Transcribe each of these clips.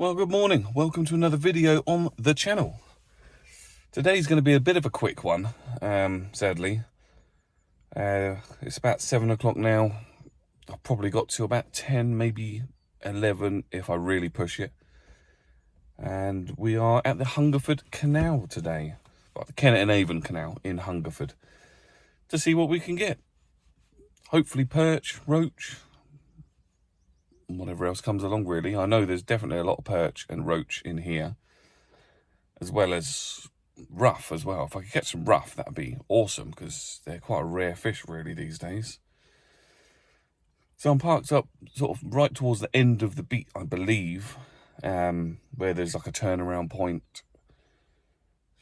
Well, good morning. Welcome to another video on the channel. Today's going to be a bit of a quick one, sadly. It's about 7 o'clock now. I've probably got to about 10, maybe 11 if I really push it. And we are at the Hungerford Canal today. Well, the Kennet and Avon Canal in Hungerford. To see what we can get. Hopefully perch, roach, whatever else comes along really. I know there's definitely a lot of perch and roach in here, as well as rough as well. If I could get some rough, that'd be awesome, because they're quite a rare fish really these days. So I'm parked up sort of right towards the end of the beat, I believe, where there's like a turnaround point.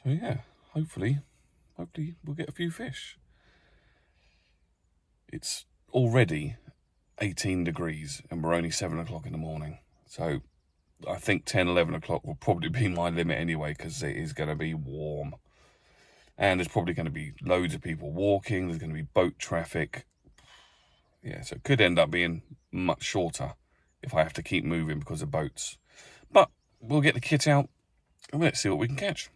So yeah, hopefully we'll get a few fish. It's already 18 degrees and we're only 7 o'clock in the morning, so I think 10-11 o'clock will probably be my limit anyway, because it is going to be warm and there's probably going to be loads of people walking. There's going to be boat traffic. Yeah, so it could end up being much shorter if I have to keep moving because of boats, but we'll get the kit out and let's see what we can catch.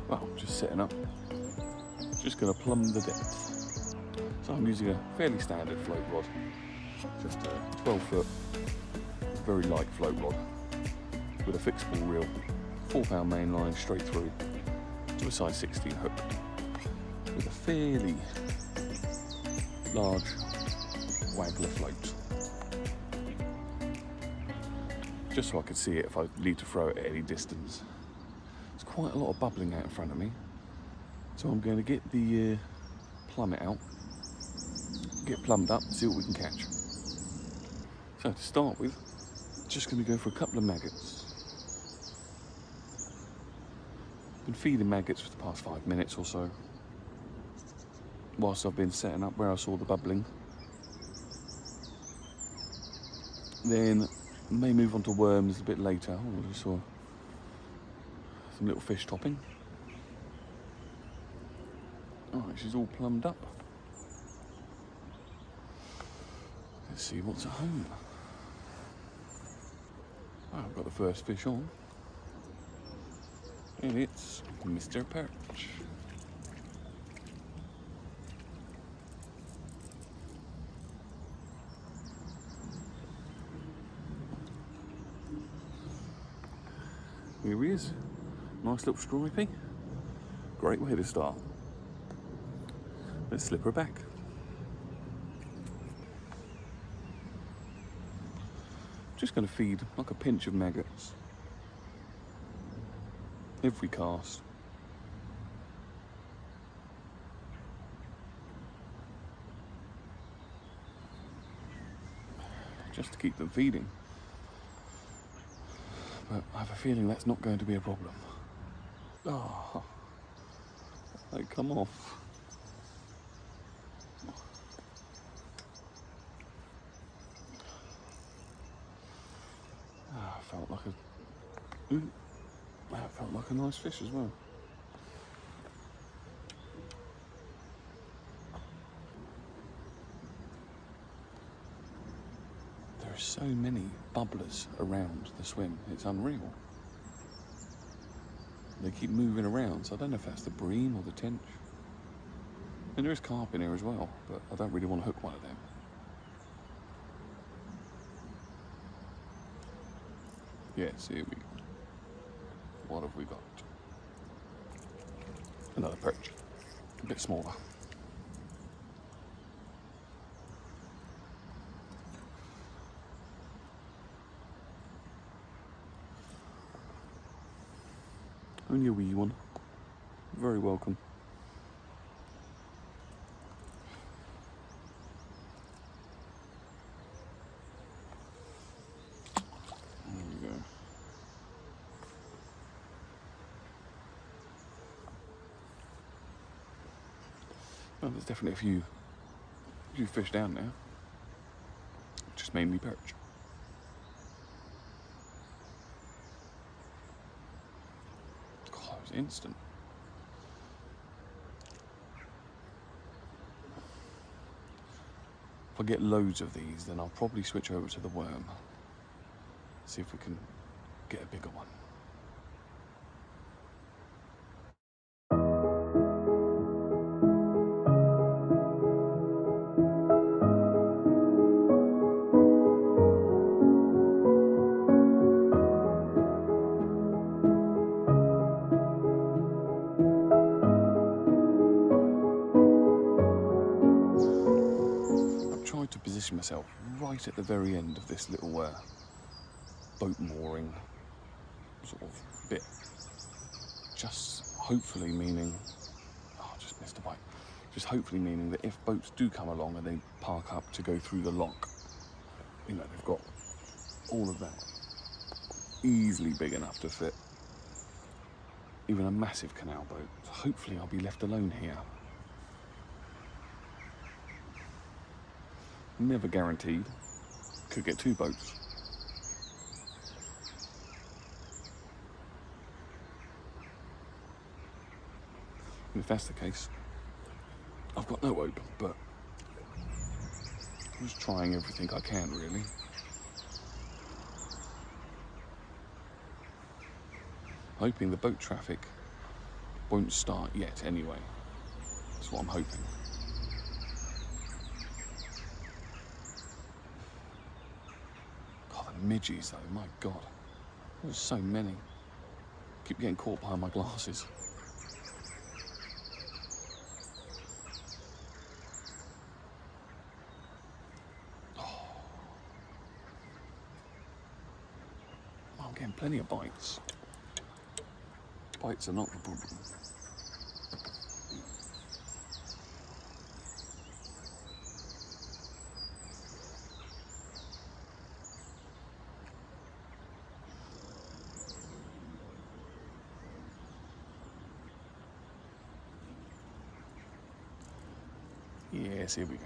Well, just setting up, just going to plumb the depth. So I'm using a fairly standard float rod, just a 12-foot, very light float rod with a fixed ball reel, 4-pound main line straight through to a size 16 hook with a fairly large waggler float, just so I could see it if I need to throw it at any distance. There's quite a lot of bubbling out in front of me, so I'm going to get the plummet out, get plumbed up, see what we can catch. So to start with, just going to go for a couple of maggots. Been feeding maggots for the past 5 minutes or so, whilst I've been setting up where I saw the bubbling. Then may move on to worms a bit later. Oh, I just saw some little fish topping. Alright, she's all plumbed up. Let's see what's at home. Oh, I've got the first fish on. And it's Mr. Perch. Here he is. Nice little stripey. Great way to start. Let's slip her back. Just going to feed like a pinch of maggots every cast. Just to keep them feeding. But I have a feeling that's not going to be a problem. Oh, they come off. Oh, that felt like a nice fish as well. There are so many bubblers around the swim, it's unreal. They keep moving around, so I don't know if that's the bream or the tench. And there is carp in here as well, but I don't really want to hook one of them. Yes, here we go. What have we got? Another perch, a bit smaller. Only a wee one. Very welcome. Well, there's definitely a few fish down there. Just mainly perch. God, it was instant. If I get loads of these, then I'll probably switch over to the worm. See if we can get a bigger one. To position myself right at the very end of this little boat mooring sort of bit, just hopefully meaning, oh, I just missed a bite, just hopefully meaning that if boats do come along and they park up to go through the lock, you know, they've got all of that easily big enough to fit even a massive canal boat. So hopefully I'll be left alone here. Never guaranteed. Could get 2 boats. And if that's the case, I've got no hope, but I'm just trying everything I can, really. Hoping the boat traffic won't start yet anyway. That's what I'm hoping. Midges though, my God, there's so many. Keep getting caught behind my glasses. Oh. I'm getting plenty of bites. Bites are not the problem. Yes, here we go.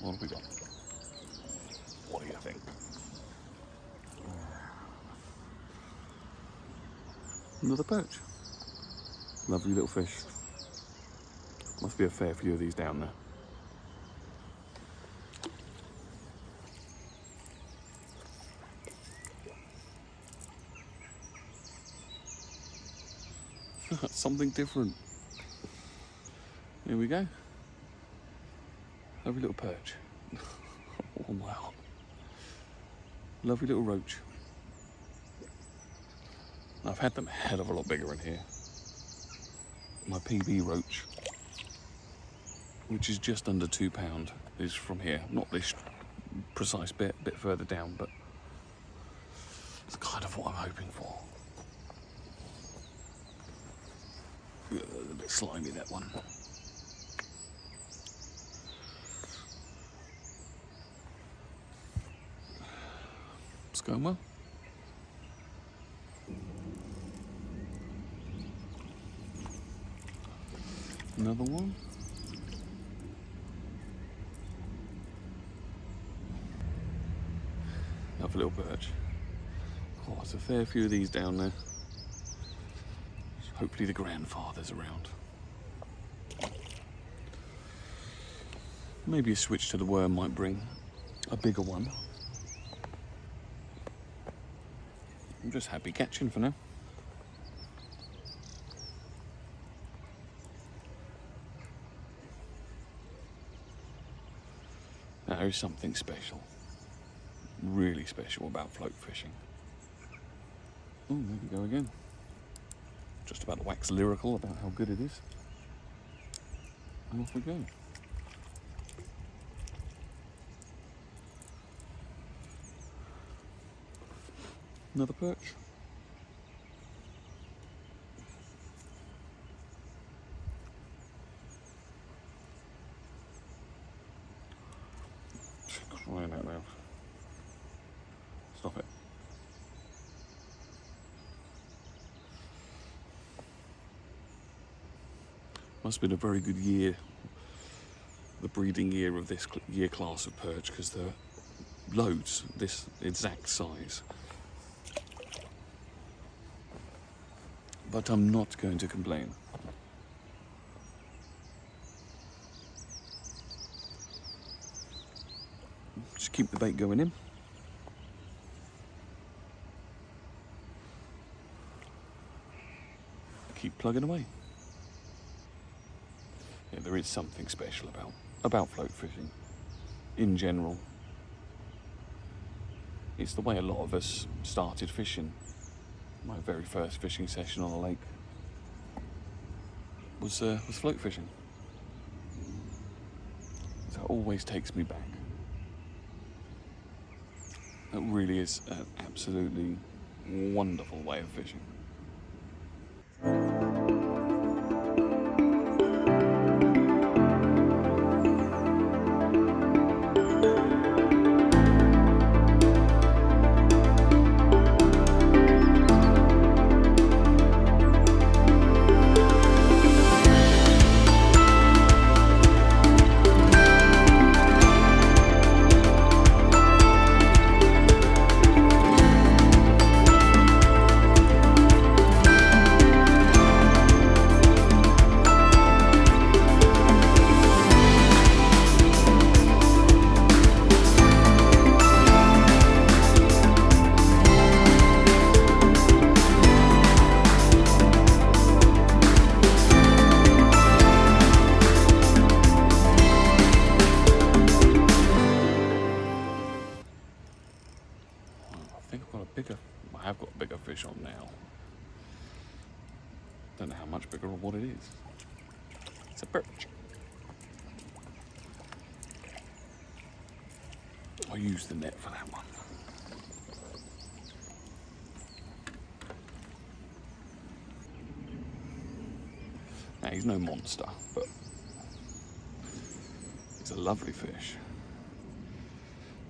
What have we got? What do you think? Another perch. Lovely little fish. Must be a fair few of these down there. Something different. Here we go. Lovely little perch. Oh wow. Lovely little roach. I've had them a hell of a lot bigger in here. My PB roach, which is just under £2, is from here. Not this precise bit, a bit further down, but it's kind of what I'm hoping for. A bit slimy, that one. It's going well. Another one. Another little perch. Oh, there's a fair few of these down there. Hopefully the grandfather's around. Maybe a switch to the worm might bring a bigger one. I'm just happy catching for now. There is something special, really special about float fishing. Oh, there we go again. Just about to wax lyrical about how good it is. And off we go. Another perch. Crying out loud. Stop it. Must have been a very good year, the breeding year of this year class of perch, because there are loads this exact size. But I'm not going to complain. Just keep the bait going in. Keep plugging away. Yeah, there is something special about float fishing in general. It's the way a lot of us started fishing. My very first fishing session on a lake was float fishing. So it always takes me back. It really is an absolutely wonderful way of fishing. I have got a bigger fish on now. Don't know how much bigger or what it is. It's a perch. I'll use the net for that one. Now, he's no monster, but it's a lovely fish.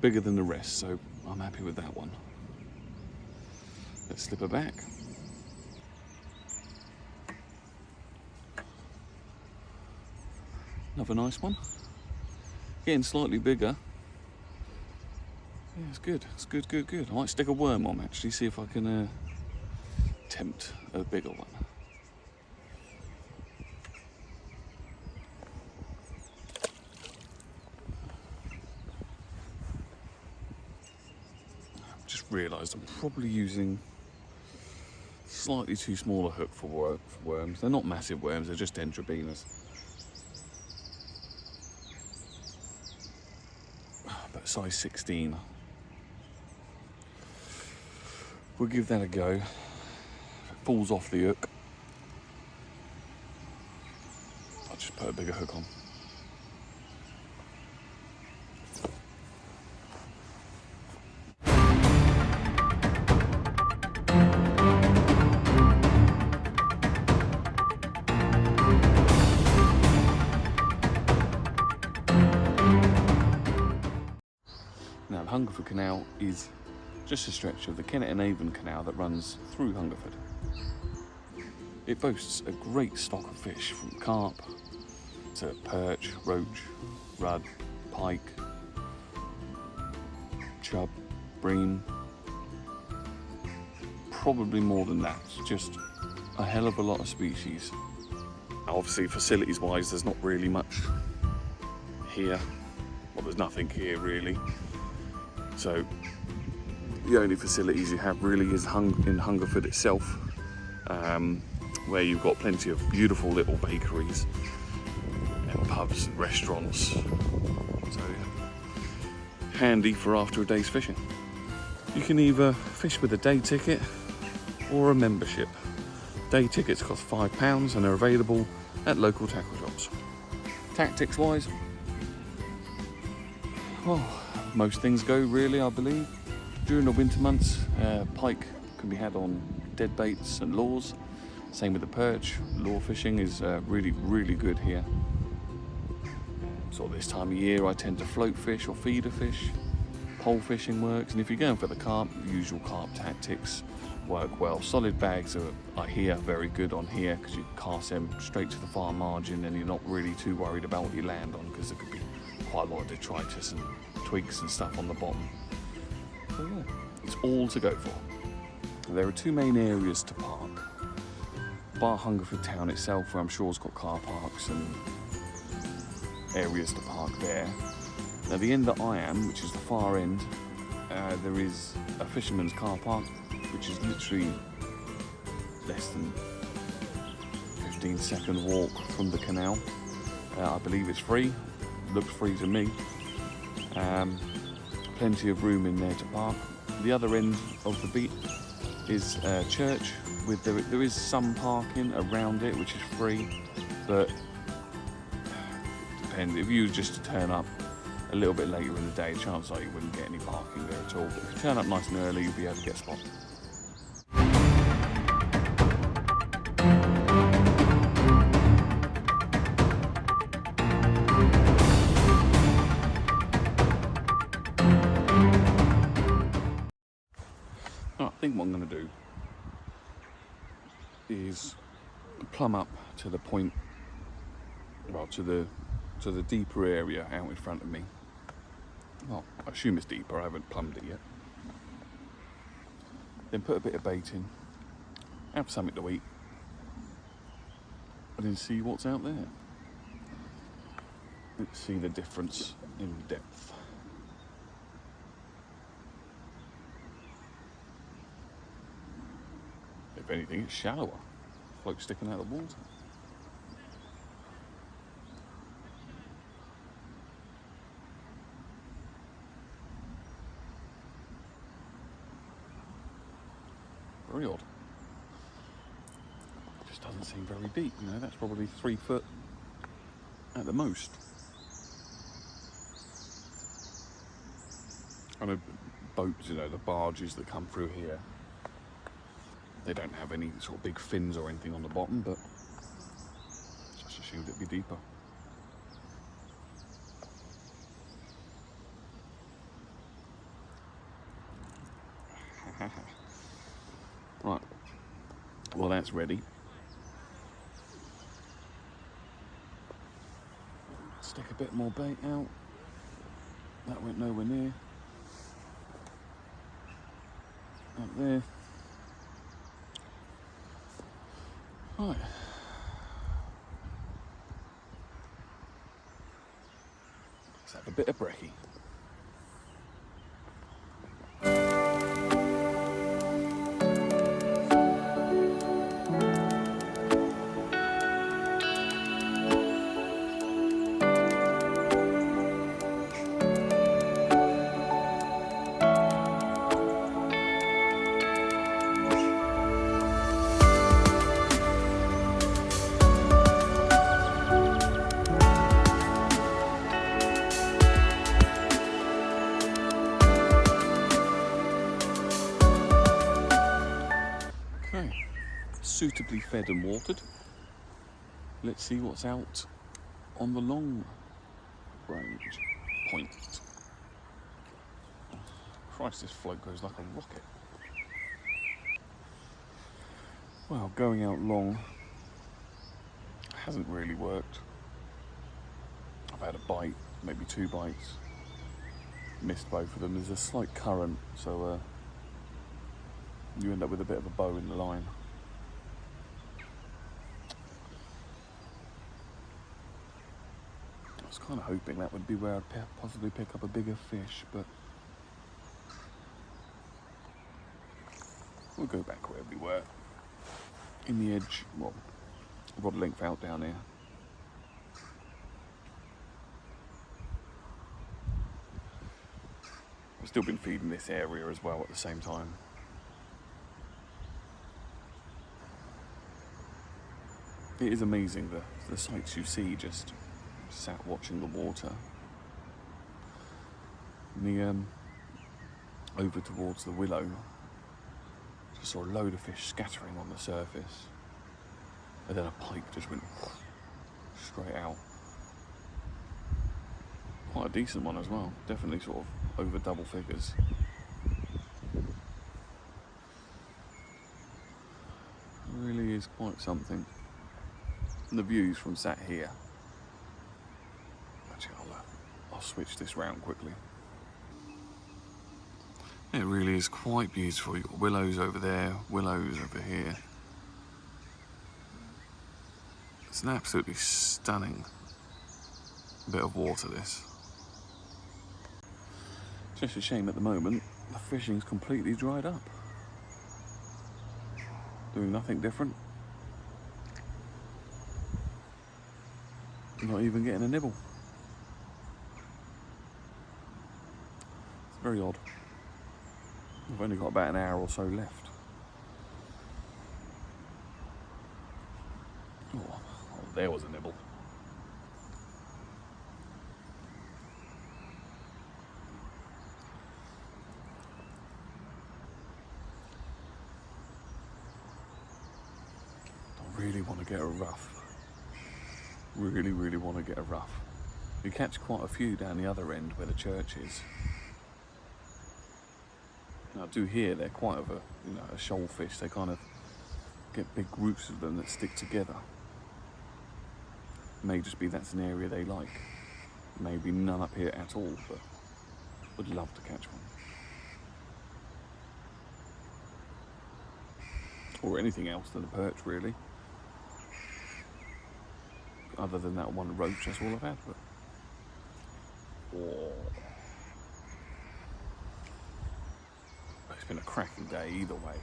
Bigger than the rest, so I'm happy with that one. Let's slip her back. Another nice one. Getting slightly bigger. Yeah, it's good. It's good, good, good. I might stick a worm on actually, see if I can tempt a bigger one. I've just realised I'm probably using slightly too small a hook for worms. They're not massive worms, they're just dendrobenas. But size 16. We'll give that a go. If it falls off the hook, I'll just put a bigger hook on. Now, the Hungerford Canal is just a stretch of the Kennet and Avon canal that runs through Hungerford. It boasts a great stock of fish, from carp to perch, roach, rudd, pike, chub, bream. Probably more than that, just a hell of a lot of species. Obviously, facilities wise, there's not really much here. Well, there's nothing here really. So the only facilities you have really is in Hungerford itself, where you've got plenty of beautiful little bakeries and pubs and restaurants. So handy for after a day's fishing. You can either fish with a day ticket or a membership. Day tickets cost £5 and are available at local tackle shops. Tactics wise, well, most things go really, I believe. During the winter months, pike can be had on dead baits and lures. Same with the perch. Lure fishing is really, really good here. So this time of year, I tend to float fish or feeder fish. Pole fishing works, and if you're going for the carp, usual carp tactics, work well. Solid bags are, I hear, very good on here because you cast them straight to the far margin and you're not really too worried about what you land on, because there could be quite a lot of detritus and twigs and stuff on the bottom. So yeah, it's all to go for. There are two main areas to park. Bar Hungerford town itself, where I'm sure has got car parks and areas to park there. Now the end that I am, which is the far end, there is a fisherman's car park, which is literally less than 15-second walk from the canal. I believe it's free, looks free to me. Plenty of room in there to park. The other end of the beat is church, with there is some parking around it which is free, but it depends. If you were just to turn up a little bit later in the day, chances are you wouldn't get any parking there at all. But if you turn up nice and early, you'll be able to get a spot. I think what I'm going to do is plumb up to the point, well, to the deeper area out in front of me. Well, I assume it's deeper, I haven't plumbed it yet. Then put a bit of bait in, have something to eat, and then see what's out there. Let's see the difference in depth. If anything, it's shallower. Float sticking out of the water. Very odd. Just doesn't seem very deep, you know, that's probably 3 foot at the most. I know boats, you know, the barges that come through here, they don't have any sort of big fins or anything on the bottom, but just assumed it'd be deeper. Right, well that's ready. Stick a bit more bait out. That went nowhere near. Up there. Right. Let's have a bit of brekkie. Suitably fed and watered. Let's see what's out on the long range point. Christ, this float goes like a rocket. Well, going out long hasn't really worked. I've had a bite, maybe 2 bites, missed both of them. There's a slight current, so you end up with a bit of a bow in the line. I was kind of hoping that would be where I'd possibly pick up a bigger fish, but we'll go back where we were. In the edge, well, rod length out down here. I've still been feeding this area as well at the same time. It is amazing the sights you see just sat watching the water. And over towards the willow, just saw a load of fish scattering on the surface, and then a pike just went straight out. Quite a decent one as well, definitely sort of over double figures. quite something. And the views from sat here. Actually, I'll switch this round quickly. It really is quite beautiful. You've got willows over there, willows over here. It's an absolutely stunning bit of water, this. Just a shame at the moment, the fishing's completely dried up. Doing nothing different. Not even getting a nibble. It's very odd. We've only got about an hour or so left. Oh, there was a nibble. I really want to get a rough. Really want to get a rough. You catch quite a few down the other end where the church is. Now I do hear they're quite of a shoal fish. They kind of get big groups of them that stick together. May just be that's an area they like. Maybe none up here at all, but would love to catch one. Or anything else than a perch, really. Other than that one roach, that's all I've had. But it's been a cracking day either way.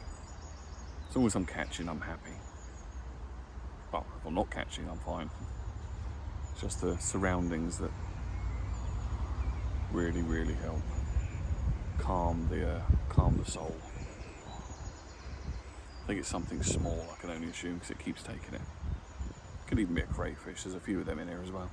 As long as I'm catching, I'm happy. Well, if I'm not catching, I'm fine. It's just the surroundings that really help calm the soul. I think it's something small, I can only assume, because it keeps taking it. Could even be a crayfish. There's a few of them in here as well.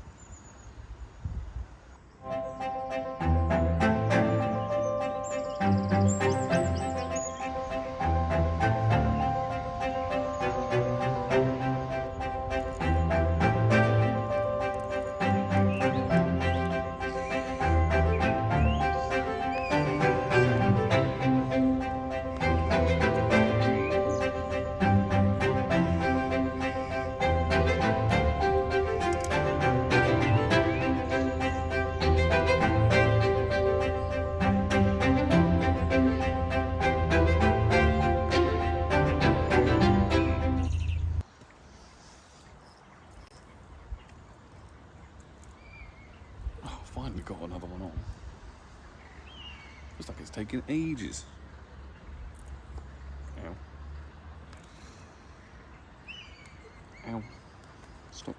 Finally got another one on. Looks like it's taking ages. Ow. Ow. Stop.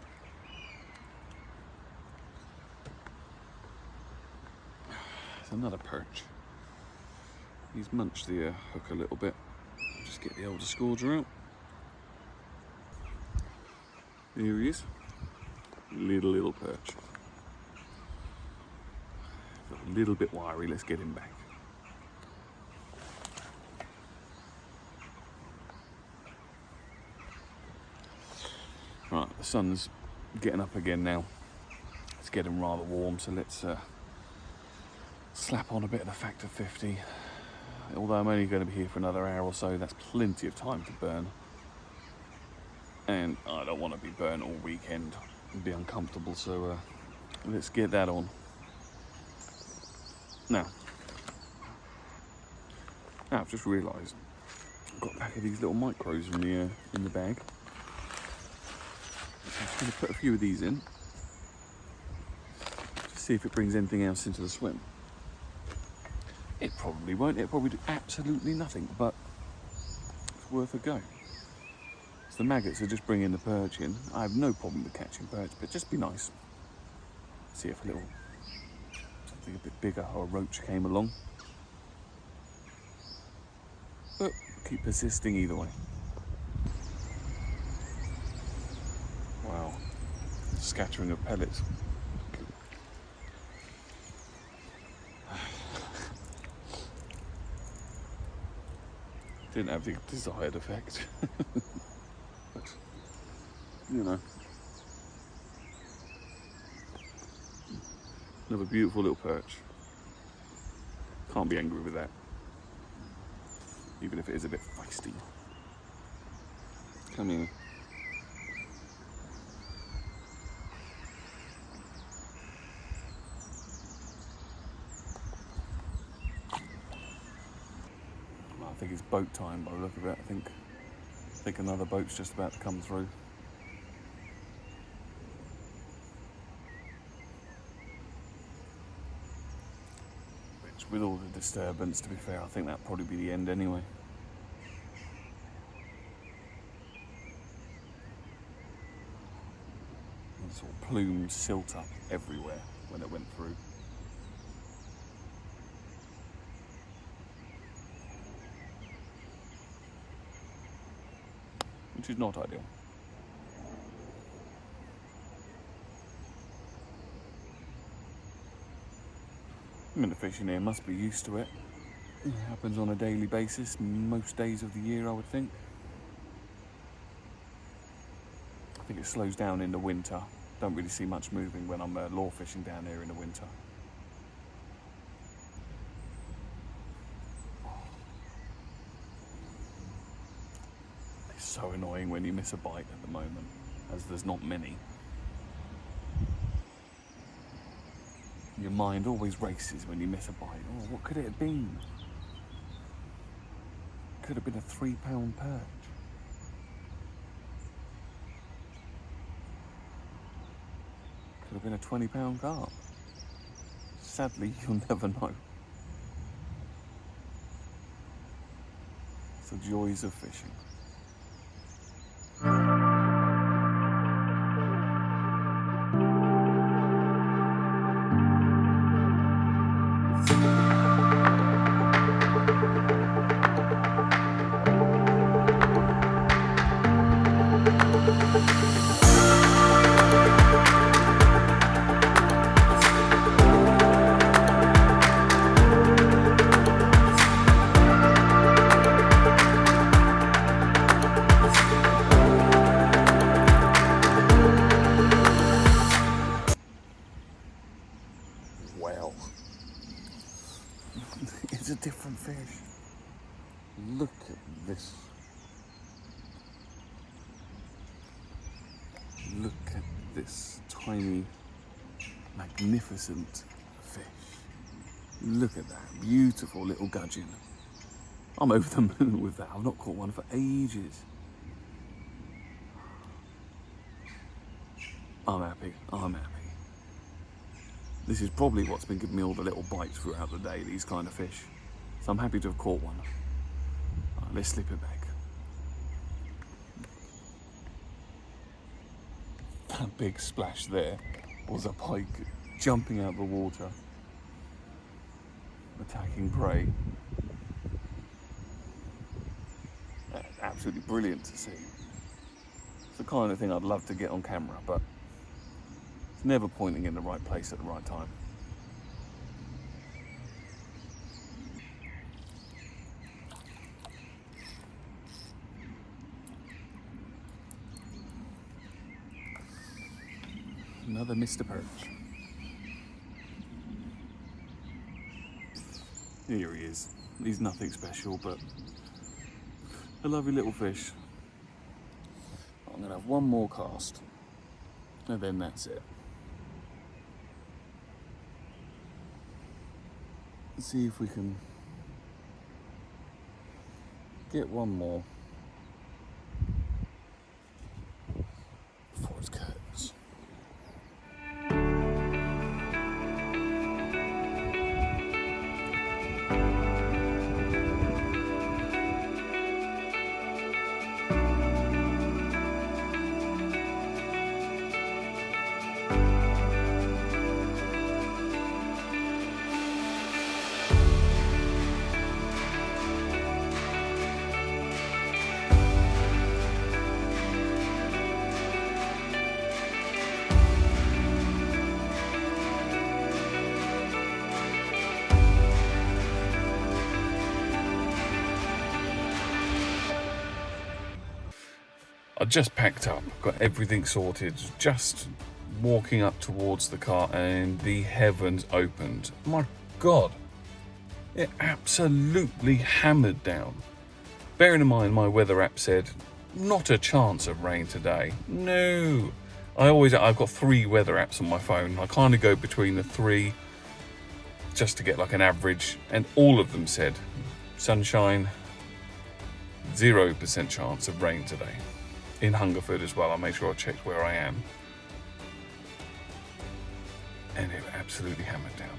It's another perch. He's munched the hook a little bit. Just get the older scourger out. Here he is. Little perch. A little bit wiry, let's get him back. Right, the sun's getting up again now. It's getting rather warm, so let's slap on a bit of the factor 50. Although I'm only going to be here for another hour or so, that's plenty of time to burn. And I don't want to be burnt all weekend. It'd be uncomfortable, so let's get that on. Now, I've just realised I've got a pack of these little micros in the bag. So I'm just going to put a few of these in to see if it brings anything else into the swim. It probably won't. It'll probably do absolutely nothing, but it's worth a go. So the maggots are just bringing the perch in. I have no problem with catching perch, but just be nice. See if a little something a bit bigger or a roach came along. But keep persisting either way. Wow, scattering of pellets. Didn't have the desired effect. But, you know. Another beautiful little perch. Can't be angry with that. Even if it is a bit feisty. Come here. think it's boat time by the look of it. I think another boat's just about to come through. Which, with all the disturbance, to be fair, I think that'd probably be the end anyway. And sort of plumed silt up everywhere when it went through. Which is not ideal. I mean, the fishing here must be used to it. It happens on a daily basis, most days of the year, I would think. I think it slows down in the winter. Don't really see much moving when I'm lure fishing down here in the winter. It's so annoying when you miss a bite at the moment, as there's not many. Your mind always races when you miss a bite. Oh, what could it have been? Could have been a £3 perch. Could have been a £20 carp. Sadly, you'll never know. It's the joys of fishing. It's a different fish. Look at this. Look at this tiny, magnificent fish. Look at that beautiful little gudgeon. I'm over the moon with that. I've not caught one for ages. I'm happy. This is probably what's been giving me all the little bites throughout the day, these kind of fish. So I'm happy to have caught one. Right, let's slip it back. That big splash there was a pike jumping out of the water, attacking prey. That's absolutely brilliant to see. It's the kind of thing I'd love to get on camera, but it's never pointing in the right place at the right time. Another Mr. Perch. Here he is. He's nothing special, but a lovely little fish. I'm gonna have one more cast, and then that's it. Let's see if we can get one more before it's curtains. I just packed up, got everything sorted, just walking up towards the car and the heavens opened. My God, it absolutely hammered down. Bearing in mind my weather app said, not a chance of rain today. No. I've got 3 weather apps on my phone. I kind of go between the 3 just to get like an average, and all of them said sunshine, 0% chance of rain today. In Hungerford as well, I'll make sure I check where I am. And it absolutely hammered down.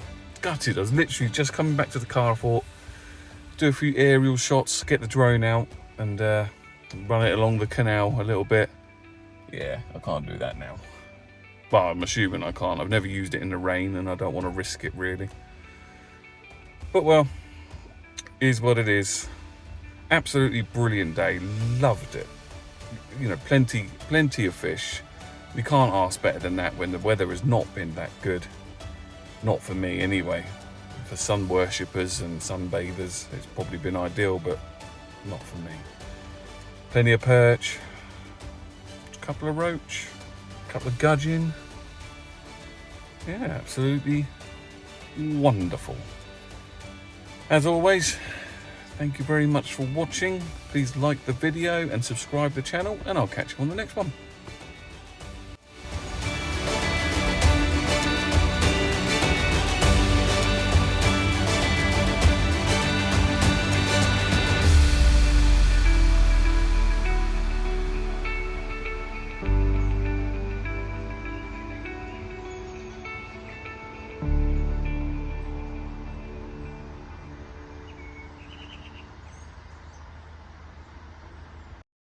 Gutted. I was literally just coming back to the car. I thought, do a few aerial shots, get the drone out and run it along the canal a little bit. Yeah, I can't do that now. Well, I'm assuming I can't. I've never used it in the rain and I don't want to risk it really. But well, is what it is. Absolutely brilliant day. Loved it. You know, plenty of fish. You can't ask better than that when the weather has not been that good. Not for me anyway. For sun worshippers and sunbathers, it's probably been ideal, but not for me. Plenty of perch, a couple of roach, a couple of gudgeon. Yeah, absolutely wonderful. As always, thank you very much for watching. Please like the video and subscribe to the channel, and I'll catch you on the next one.